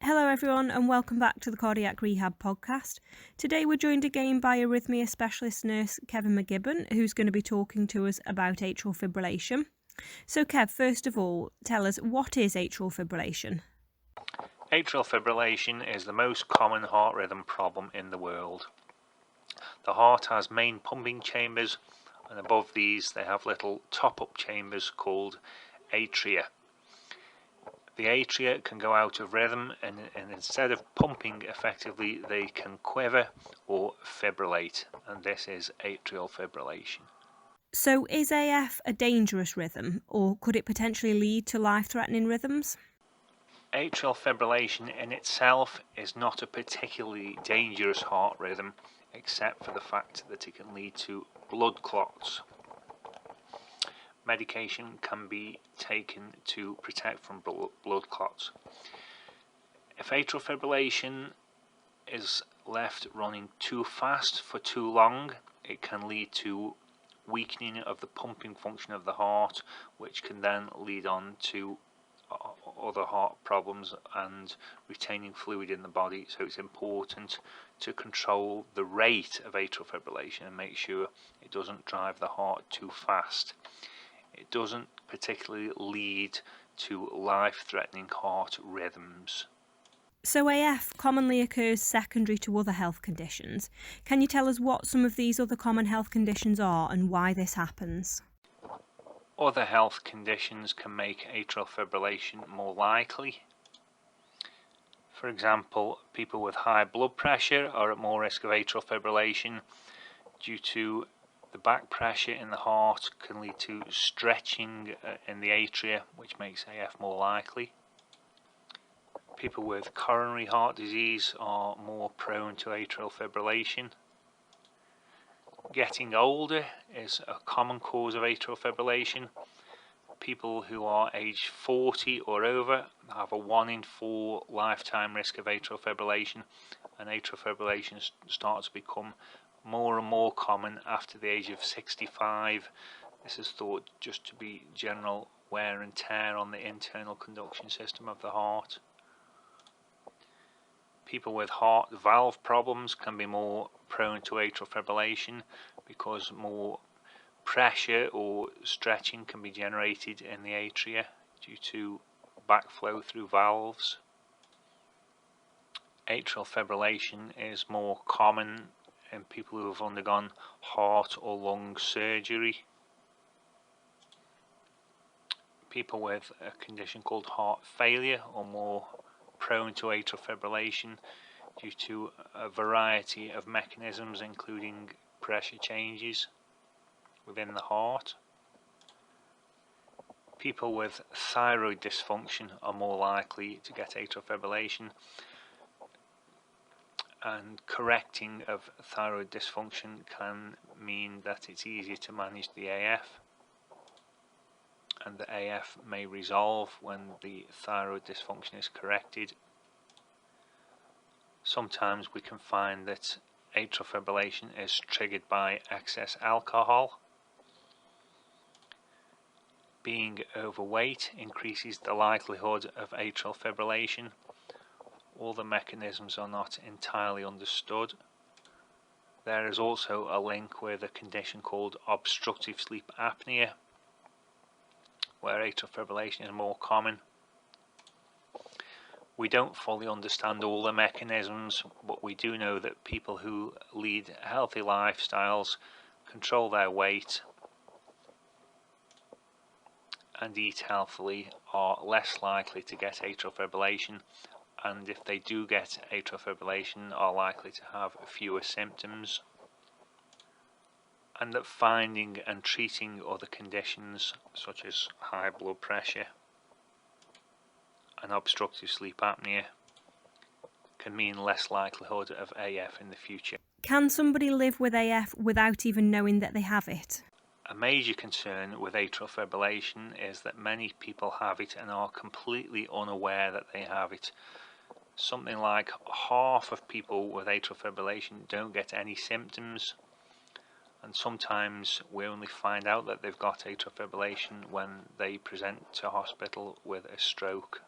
Hello everyone and welcome back to the Cardiac Rehab podcast. Today we're joined again by Arrhythmia Specialist Nurse Kev McGibbon, who's going to be talking to us about atrial fibrillation. So Kev, first of all, tell us, what is atrial fibrillation? Atrial fibrillation is the most common heart rhythm problem in the world. The heart has main pumping chambers, and above these they have little top-up chambers called atria. The atria can go out of rhythm, and instead of pumping effectively, they can quiver or fibrillate, and this is atrial fibrillation. So is AF a dangerous rhythm, or could it potentially lead to life-threatening rhythms? Atrial fibrillation in itself is not a particularly dangerous heart rhythm, except for the fact that it can lead to blood clots. Medication can be taken to protect from blood clots. If atrial fibrillation is left running too fast for too long, it can lead to weakening of the pumping function of the heart, which can then lead on to other heart problems and retaining fluid in the body. So it's important to control the rate of atrial fibrillation and make sure it doesn't drive the heart too fast. It doesn't particularly lead to life-threatening heart rhythms. So AF commonly occurs secondary to other health conditions. Can you tell us what some of these other common health conditions are and why this happens? Other health conditions can make atrial fibrillation more likely. For example, people with high blood pressure are at more risk of atrial fibrillation due to the back pressure in the heart can lead to stretching in the atria, which makes AF more likely. People with coronary heart disease are more prone to atrial fibrillation. Getting older is a common cause of atrial fibrillation. People who are age 40 or over have a 1 in 4 lifetime risk of atrial fibrillation, and atrial fibrillation starts to become more and more common after the age of 65. This is thought just to be general wear and tear on the internal conduction system of the heart. People with heart valve problems can be more prone to atrial fibrillation because more pressure or stretching can be generated in the atria due to backflow through valves. Atrial fibrillation is more common in people who have undergone heart or lung surgery. People with a condition called heart failure are more prone to atrial fibrillation due to a variety of mechanisms, including pressure changes within the heart. People with thyroid dysfunction are more likely to get atrial fibrillation, and correcting of thyroid dysfunction can mean that it's easier to manage the AF, and the AF may resolve when the thyroid dysfunction is corrected. Sometimes we can find that atrial fibrillation is triggered by excess alcohol. Being overweight increases the likelihood of atrial fibrillation. All the mechanisms are not entirely understood. There is also a link with a condition called obstructive sleep apnea, where atrial fibrillation is more common. We don't fully understand all the mechanisms, but we do know that people who lead healthy lifestyles, control their weight, and eat healthily are less likely to get atrial fibrillation, and if they do get atrial fibrillation are likely to have fewer symptoms, and that finding and treating other conditions such as high blood pressure and obstructive sleep apnea can mean less likelihood of AF in the future. Can somebody live with AF without even knowing that they have it? A major concern with atrial fibrillation is that many people have it and are completely unaware that they have it. Something like half of people with atrial fibrillation don't get any symptoms, and sometimes we only find out that they've got atrial fibrillation when they present to hospital with a stroke.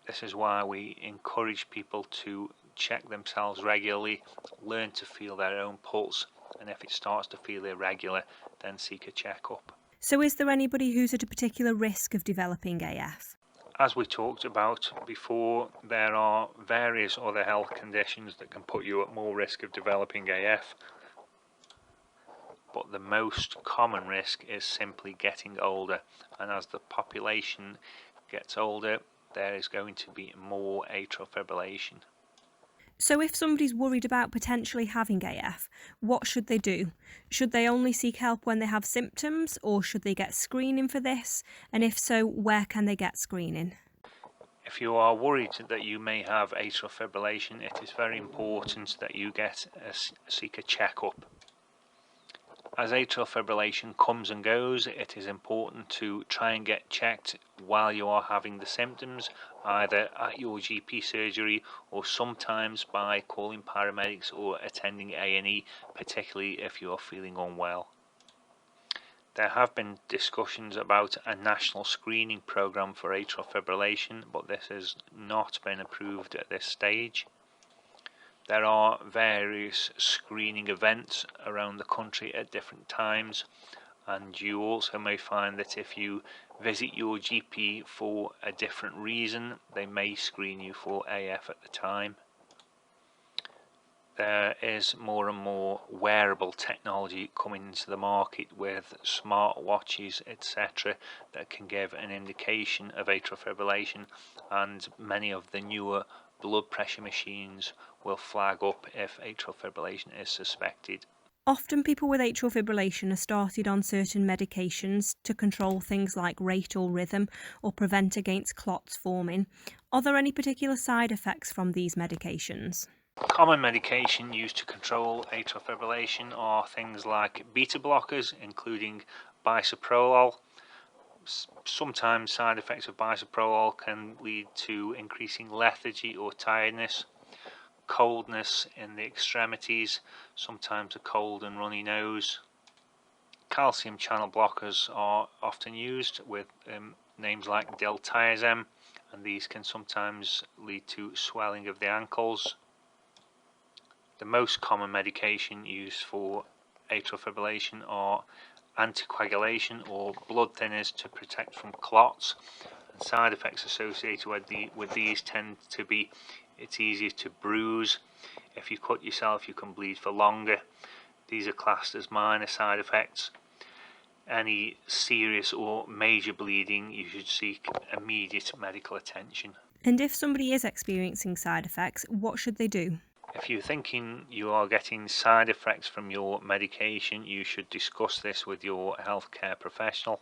This is why we encourage people to check themselves regularly, learn to feel their own pulse, and if it starts to feel irregular, then seek a checkup. So is there anybody who's at a particular risk of developing AF? As we talked about before, there are various other health conditions that can put you at more risk of developing AF, but the most common risk is simply getting older, and as the population gets older, there is going to be more atrial fibrillation. So if somebody's worried about potentially having AF, what should they do? Should they only seek help when they have symptoms, or should they get screening for this? And if so, where can they get screening? If you are worried that you may have atrial fibrillation, it is very important that you seek a checkup. As atrial fibrillation comes and goes, it is important to try and get checked while you are having the symptoms, either at your GP surgery or sometimes by calling paramedics or attending A&E, particularly if you are feeling unwell. There have been discussions about a national screening program for atrial fibrillation, but this has not been approved at this stage. There are various screening events around the country at different times, and you also may find that if you visit your GP for a different reason, they may screen you for AF at the time. There is more and more wearable technology coming into the market with smart watches, etc., that can give an indication of atrial fibrillation, and many of the newer blood pressure machines will flag up if atrial fibrillation is suspected. Often people with atrial fibrillation are started on certain medications to control things like rate or rhythm or prevent against clots forming. Are there any particular side effects from these medications? Common medication used to control atrial fibrillation are things like beta blockers, including bisoprolol. Sometimes side effects of bisoprolol can lead to increasing lethargy or tiredness, coldness in the extremities, sometimes a cold and runny nose. Calcium channel blockers are often used with names like diltiazem, and these can sometimes lead to swelling of the ankles. The most common medication used for atrial fibrillation are anticoagulation or blood thinners to protect from clots, and side effects associated with these tend to be it's easier to bruise. If you cut yourself, you can bleed for longer. These are classed as minor side effects. Any serious or major bleeding, you should seek immediate medical attention. And if somebody is experiencing side effects, what should they do? If you're thinking you are getting side effects from your medication, you should discuss this with your healthcare professional.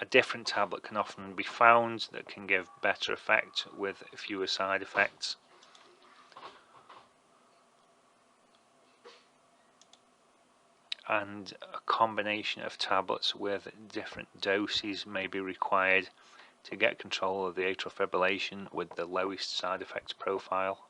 A different tablet can often be found that can give better effect with fewer side effects. And a combination of tablets with different doses may be required to get control of the atrial fibrillation with the lowest side effects profile.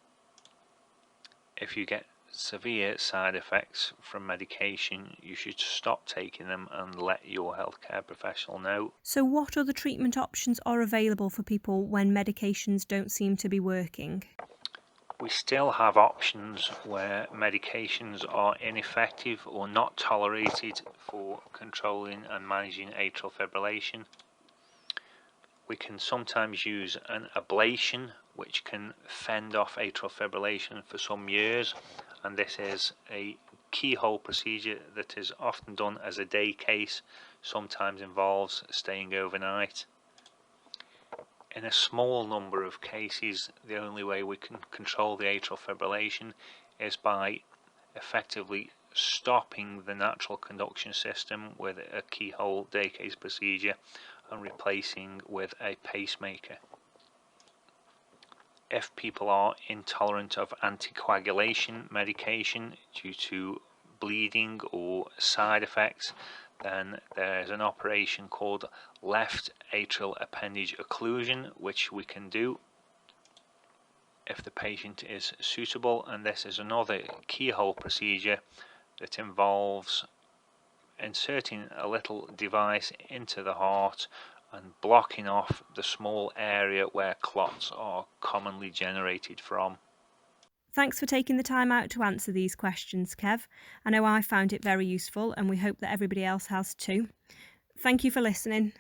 If you get severe side effects from medication, you should stop taking them and let your healthcare professional know. So what other treatment options are available for people when medications don't seem to be working? We still have options where medications are ineffective or not tolerated for controlling and managing atrial fibrillation. We can sometimes use an ablation, which can fend off atrial fibrillation for some years, and this is a keyhole procedure that is often done as a day case, sometimes involves staying overnight. In a small number of cases, the only way we can control the atrial fibrillation is by effectively stopping the natural conduction system with a keyhole day case procedure and replacing with a pacemaker. If people are intolerant of anticoagulation medication due to bleeding or side effects, then there is an operation called left atrial appendage occlusion, which we can do if the patient is suitable, and this is another keyhole procedure that involves inserting a little device into the heart and blocking off the small area where clots are commonly generated from. Thanks for taking the time out to answer these questions, Kev. I know I found it very useful, and we hope that everybody else has too. Thank you for listening.